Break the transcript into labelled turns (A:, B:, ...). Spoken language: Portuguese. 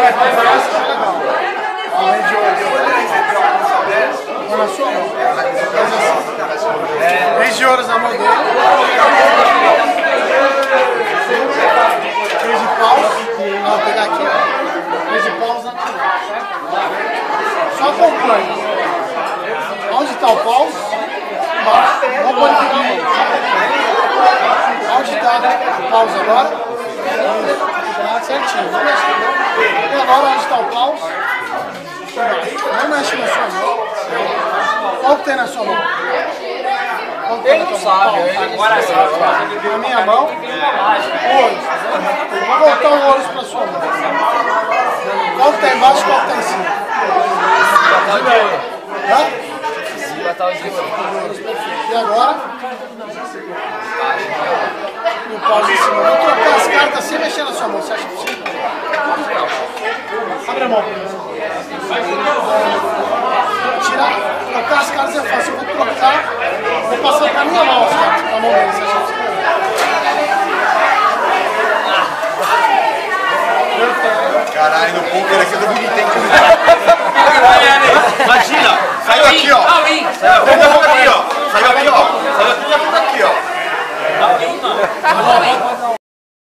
A: vai comprar, você tá legal. Além de ouro. Olha na sua mão. Três de ouros na mão dele. Três de paus. Vou pegar aqui. Três de paus aqui. Só acompanha. Onde está o paus? Embaixo. Não pode virar a mão. Onde está o paus agora? Certinho. Não mexe. E agora onde está o paus? Não mexe na sua mão. Qual que tem na sua mão?
B: Ele não sabe, agora sabe.
A: Na minha mão? Ouro. Vou voltar o ouro para sua mão. Qual que tem embaixo e qual que tem em cima?
B: Batal de ouro.
A: Hã?
B: Batal de ouro.
A: E agora? E o pau em cima. Vou trocar as cartas sem mexer na sua mão. Você acha possível? Abre a mão. Tirar, trocar as cartas é fácil. Eu vou trocar, vou passar pra minha mão as cartas. Pra mão dele, você acha possível?
C: Caralho, no poker aqui todo mundo tem que